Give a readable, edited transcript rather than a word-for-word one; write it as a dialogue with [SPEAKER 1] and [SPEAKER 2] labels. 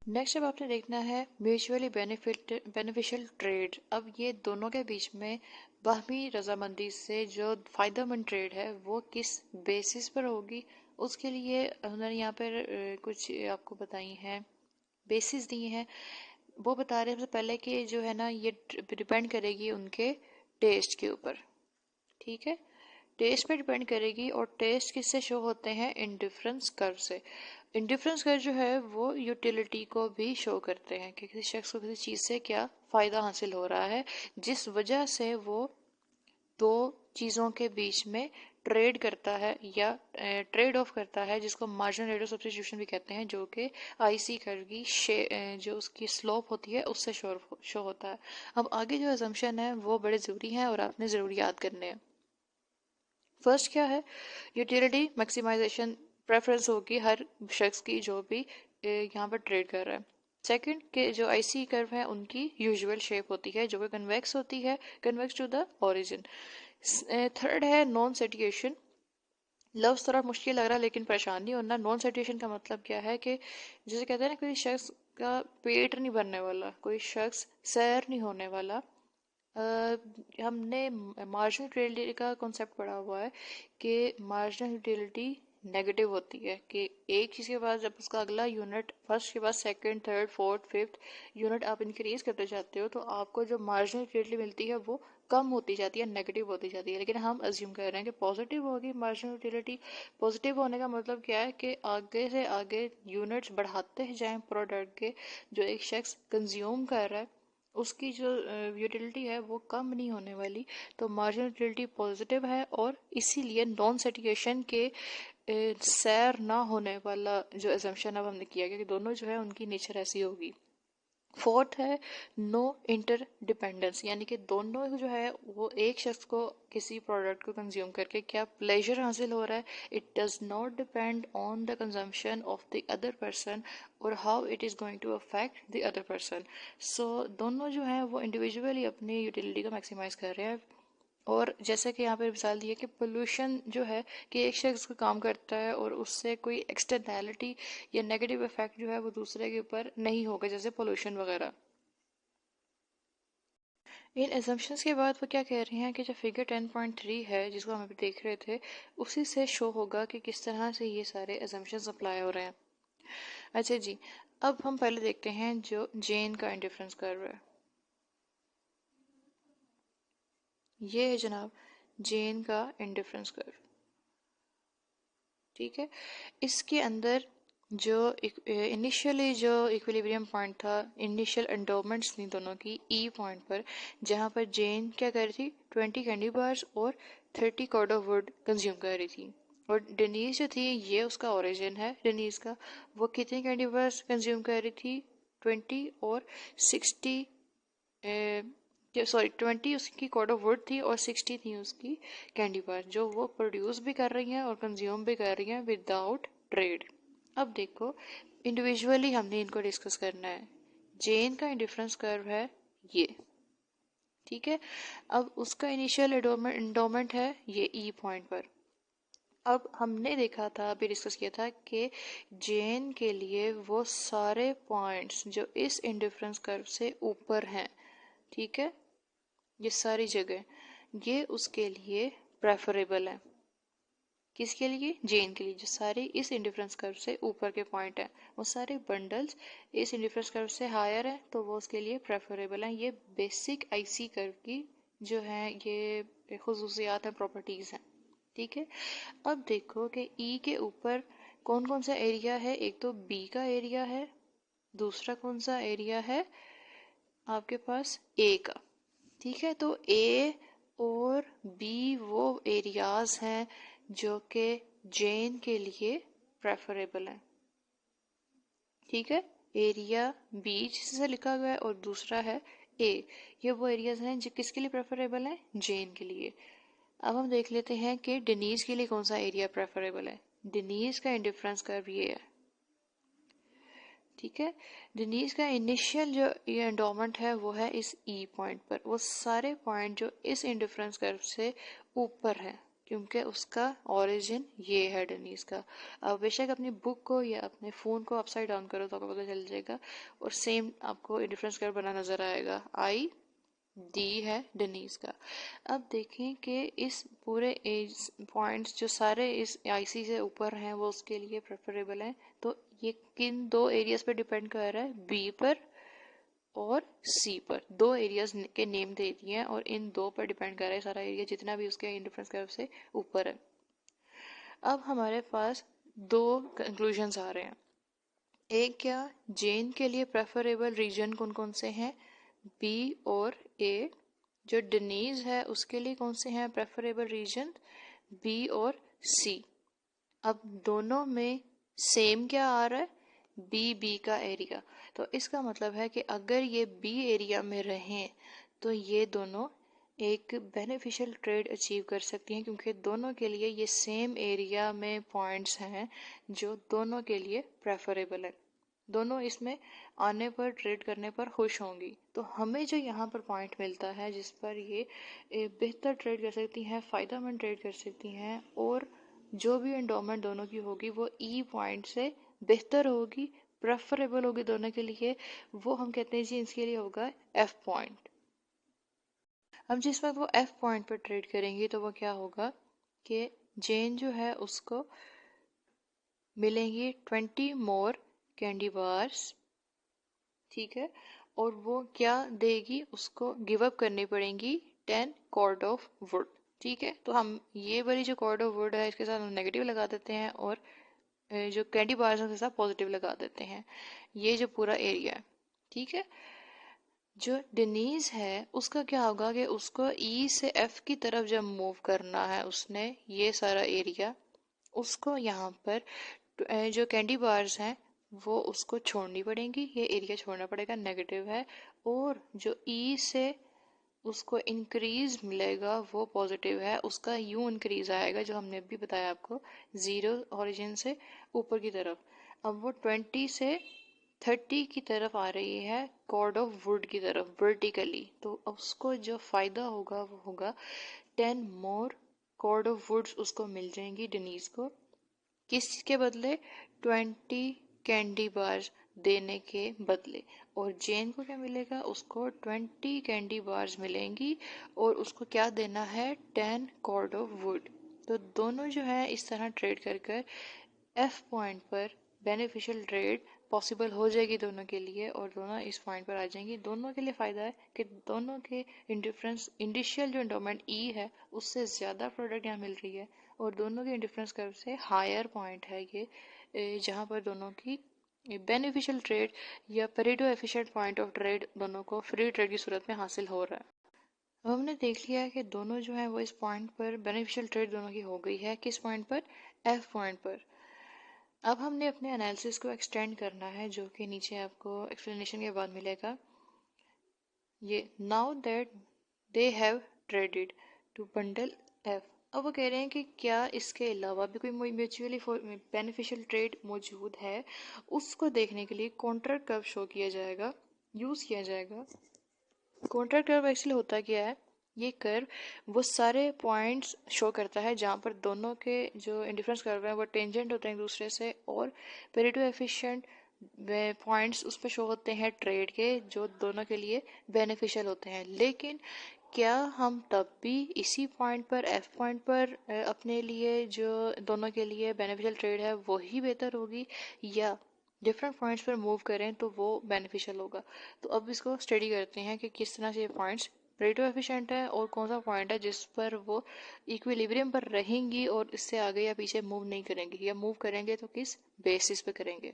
[SPEAKER 1] Next अब आपने देखना है म्यूचुअली बेनिफिशियल ट्रेड। अब ये दोनों के बीच में बाहमी रजामंदी से जो फ़ायदेमंद ट्रेड है वो किस बेसिस पर होगी, उसके लिए उन्होंने यहाँ पर कुछ आपको बताई हैं, बेसिस दिए हैं। वो बता रहे हैं सबसे पहले कि जो है ना ये डिपेंड करेगी उनके टेस्ट के ऊपर। ठीक है, टेस्ट पे डिपेंड करेगी। और टेस्ट किससे शो होते हैं? इंडिफरेंस कर्व से। इंडिफरेंस कर्व जो है वो यूटिलिटी को भी शो करते हैं कि किसी शख्स को किसी चीज़ से क्या फ़ायदा हासिल हो रहा है, जिस वजह से वो दो चीज़ों के बीच में ट्रेड करता है या ट्रेड ऑफ करता है, जिसको मार्जिनल रेट ऑफ सब्स्टिट्यूशन भी कहते हैं, जो कि आईसी कर्व की जो उसकी स्लोप होती है उससे शो होता है। अब आगे जो असम्पशन है वो बड़े ज़रूरी हैं और आपने ज़रूर याद करने हैं। फर्स्ट क्या है? यूटिलिटी मैक्सिमाइजेशन प्रेफरेंस होगी हर शख्स की जो भी यहाँ पर ट्रेड कर रहा है। सेकंड के जो आईसी कर्व है उनकी यूजुअल शेप होती है जो कि कन्वेक्स होती है, convex to the origin. Third है नॉन सेटिएशन। लफ्ज थोड़ा मुश्किल लग रहा है लेकिन परेशान नहीं होना। नॉन सेटिएशन का मतलब क्या है कि जैसे कहते हैं ना, कोई शख्स का पेट नहीं भरने वाला, कोई शख्स सैर नहीं होने वाला। हमने मार्जिनल यूटिलिटी का कॉन्सेप्ट पढ़ा हुआ है कि मार्जिनल यूटिलिटी नेगेटिव होती है, कि एक चीज़ के बाद जब उसका अगला यूनिट फर्स्ट के बाद second, third, fourth, fifth unit आप इंक्रीज करते जाते हो तो आपको जो मार्जिनल यूटिलिटी मिलती है वो कम होती जाती है, नेगेटिव होती जाती है। लेकिन हम अज्यूम कर रहे हैं कि पॉजिटिव होगी मार्जिनल यूटिलिटी। पॉजिटिव होने का मतलब क्या है कि आगे से आगे यूनिट्स बढ़ाते जाएं प्रोडक्ट के, जो एक शख्स कंज्यूम कर रहा है उसकी जो यूटिलिटी है वो कम नहीं होने वाली। तो मार्जिनल यूटिलिटी पॉजिटिव है और इसीलिए नॉन सेटिएशन के सैर ना होने वाला जो एजम्पशन अब हमने किया कि दोनों जो है उनकी नेचर ऐसी होगी। फोर्थ है नो इंटर डिपेंडेंस, यानी कि दोनों जो है वो एक शख्स को किसी प्रोडक्ट को कंज्यूम करके क्या प्लेजर हासिल हो रहा है, it does not depend on the consumption of the other person और how it is going to affect the other person. So दोनों जो है वो इंडिविजुअली अपनी यूटिलिटी को मैक्सिमाइज कर रहे हैं। और जैसे कि यहाँ पे मिसाल दी है कि पोल्यूशन जो है कि एक शख्स को काम करता है और उससे कोई एक्सटर्नैलिटी या नेगेटिव इफेक्ट जो है वो दूसरे के ऊपर नहीं होगा, जैसे पोल्यूशन वगैरह। इन एजम्पशंस के बाद वो क्या कह रहे हैं कि जो फिगर 10.3 है जिसको हम अभी देख रहे थे, उसी से शो होगा कि किस तरह से ये सारे एजम्पशंस अप्लाई हो रहे हैं। अच्छा जी, अब हम पहले देखते हैं जो जेन का इंडिफरेंस कर्व है। ये है जनाब जेन का इंडिफरेंस कर्व। ठीक है, इसके अंदर जो इनिशियली जो इक्विलिब्रियम पॉइंट था, इनिशियल एंडोमेंट्स थी दोनों की ई पॉइंट पर, जहाँ पर जेन क्या कर रही थी 20 कैंडी बार्स और 30 कॉर्ड ऑफ वुड कंज्यूम कर रही थी। और डेनीज जो थी ये उसका ओरिजिन है डेनीज का, वो कितनी कैंडी बार्स कंज्यूम कर रही थी 20 और 60, सॉरी 20 उसकी कॉर्ड ऑफ वुड थी और 60 थी उसकी कैंडी बार, जो वो प्रोड्यूस भी कर रही हैं और कंज्यूम भी कर रही हैं विदाउट ट्रेड। अब देखो इंडिविजुअली हमने इनको डिस्कस करना है। जेन का इंडिफरेंस कर्व है ये, ठीक है। अब उसका इनिशियल एंडोमेंट है ये ई पॉइंट पर। अब हमने देखा था, अभी डिस्कस किया था कि जेन के लिए वो सारे पॉइंट्स जो इस इंडिफरेंस कर्व से ऊपर हैं, ठीक है, ये सारी जगह ये उसके लिए प्रेफरेबल है। किसके लिए? जेन के लिए। जो सारे इस इंडिफरेंस कर्व से ऊपर के पॉइंट हैं वो सारे बंडल्स इस इंडिफरेंस कर्व से हायर है तो वो उसके लिए प्रेफरेबल हैं। ये बेसिक आईसी कर्व की जो है ये खुसूसियात हैं, प्रॉपर्टीज हैं, ठीक है। अब देखो कि ई के ऊपर कौन कौन सा एरिया है। एक तो बी का एरिया है, दूसरा कौन सा एरिया है आपके पास? ए का, ठीक है। तो ए और बी वो एरियाज हैं जो कि जेन के लिए प्रेफरेबल हैं, ठीक है। एरिया बी जिसे लिखा हुआ है और दूसरा है ए, ये वो एरियाज हैं जो किसके लिए प्रेफरेबल हैं? जेन के लिए। अब हम देख लेते हैं कि डेनीज के लिए कौन सा एरिया प्रेफरेबल है। डेनीज का इंडिफरेंस कर्व ये है, ठीक है। डेनीज का इनिशियल जो ये एंडोमेंट है वो है इस ई पॉइंट पर। वो सारे पॉइंट जो इस इंडिफरेंस कर्व से ऊपर है क्योंकि उसका ओरिजिन ये है डेनीज का। अब बेशक अपनी बुक को या अपने फ़ोन को अपसाइड डाउन करो तो आपको पता चल जाएगा और सेम आपको डिफरेंस कर्व बना नज़र आएगा। आई डी है डेनीज का। अब देखें कि इस पूरे एज पॉइंट्स जो सारे इस आईसी से ऊपर हैं वो उसके लिए प्रेफरेबल हैं। तो ये किन दो एरियाज पर डिपेंड कर रहा है, बी पर और सी पर। दो एरियाज के नेम दे दिए हैं और इन दो पर डिपेंड कर रहा है सारा एरिया जितना भी उसके इंडिफरेंस कर्व से ऊपर है। अब हमारे पास दो कंक्लूजन्स आ रहे हैं। एक क्या, जेन के लिए प्रेफरेबल रीजन कौन कौन से हैं, बी और ए। जो डेनीज है उसके लिए कौन से हैं प्रेफरेबल रीजन, बी और सी। अब दोनों में सेम क्या आ रहा है, बी का एरिया। तो इसका मतलब है कि अगर ये बी एरिया में रहें तो ये दोनों एक बेनिफिशियल ट्रेड अचीव कर सकती हैं, क्योंकि दोनों के लिए ये सेम एरिया में पॉइंट्स हैं जो दोनों के लिए प्रेफरेबल है। दोनों इसमें आने पर ट्रेड करने पर खुश होंगी। तो हमें जो यहाँ पर पॉइंट मिलता है जिस पर ये बेहतर ट्रेड कर सकती हैं, फ़ायदेमंद ट्रेड कर सकती हैं, और जो भी एंडोमेंट दोनों की होगी वो ई पॉइंट से बेहतर होगी, प्रेफरेबल होगी दोनों के लिए, वो हम कहते हैं जी इसके लिए होगा एफ पॉइंट। अब जिस वक्त वो एफ पॉइंट पर ट्रेड करेंगी तो वो क्या होगा कि जेन जो है उसको मिलेंगी 20 मोर कैंडी बार्स, ठीक है, और वो क्या देगी, उसको गिव अप करनी पड़ेंगी 10 कॉर्ड ऑफ वुड। ठीक है, तो हम ये वाली जो कॉर्ड ऑफ वुड है इसके साथ हम नेगेटिव लगा देते हैं और जो कैंडी बार्स हैं उसके साथ पॉजिटिव लगा देते हैं। ये जो पूरा एरिया है, ठीक है। जो डेनीज है उसका क्या होगा कि उसको ई से एफ की तरफ जब मूव करना है उसने, ये सारा एरिया, उसको यहाँ पर जो कैंडी बार्स हैं वो उसको छोड़नी पड़ेंगी, ये एरिया छोड़ना पड़ेगा, नेगेटिव है। और जो ई से उसको इंक्रीज मिलेगा वो पॉजिटिव है, उसका यूं इंक्रीज आएगा जो हमने अभी बताया आपको, जीरो ओरिजिन से ऊपर की तरफ। अब वो 20 से 30 की तरफ आ रही है कॉर्ड ऑफ वुड की तरफ वर्टिकली, तो उसको जो फायदा होगा वो होगा 10 मोर कॉर्ड ऑफ वुड्स उसको मिल जाएंगी डेनीज को। किसके बदले, 20 कैंडी बार्स देने के बदले। और जेन को क्या मिलेगा, उसको 20 कैंडी बार्स मिलेंगी और उसको क्या देना है, 10 कॉर्ड ऑफ वुड। तो दोनों जो है इस तरह ट्रेड कर कर एफ पॉइंट पर बेनिफिशियल ट्रेड पॉसिबल हो जाएगी दोनों के लिए, और दोनों इस पॉइंट पर आ जाएंगी। दोनों के लिए फ़ायदा है कि दोनों के इंडिफरेंस इंडिशियल जो एंडोमेंट ई है उससे ज़्यादा प्रोडक्ट यहाँ मिल रही है, और दोनों के इंडिफरेंस कर्व से हायर पॉइंट है ये, जहाँ पर दोनों की बेनिफिशियल ट्रेड या Pareto efficient point of trade दोनों को फ्री ट्रेड की सूरत में हासिल हो रहा है। अब हमने देख लिया है कि दोनों जो है वो इस पॉइंट पर बेनिफिशियल ट्रेड दोनों की हो गई है। किस पॉइंट पर, एफ पॉइंट पर। अब हमने अपने एनालिसिस को एक्सटेंड करना है, जो कि नीचे आपको एक्सप्लेनेशन के बाद मिलेगा। ये now that they have traded to bundle F. अब वो कह रहे हैं कि क्या इसके अलावा भी कोई म्यूचुअली बेनिफिशियल ट्रेड मौजूद है, उसको देखने के लिए कॉन्ट्रैक्ट कर्व शो किया जाएगा, यूज़ किया जाएगा। कॉन्ट्रैक्ट कर्व एक्चुअली होता क्या है, ये कर्व वो सारे पॉइंट्स शो करता है जहाँ पर दोनों के जो इंडिफरेंस कर्व हैं वो टेंजेंट होते हैं एक दूसरे से, और पेरेटो एफिशिएंट पॉइंट्स उस पर शो होते हैं ट्रेड के, जो दोनों के लिए बेनिफिशियल होते हैं। लेकिन क्या हम तब भी इसी पॉइंट पर, एफ पॉइंट पर, अपने लिए जो दोनों के लिए बेनिफिशियल ट्रेड है वही बेहतर होगी, या डिफरेंट पॉइंट्स पर मूव करें तो वो बेनिफिशियल होगा। तो अब इसको स्टडी करते हैं कि किस तरह से ये पॉइंट्स रेटो एफिशिएंट है और कौन सा पॉइंट है जिस पर वो इक्विलिब्रियम पर रहेंगी और इससे आगे या पीछे मूव नहीं करेंगी, या मूव करेंगे तो किस बेसिस पे करेंगे।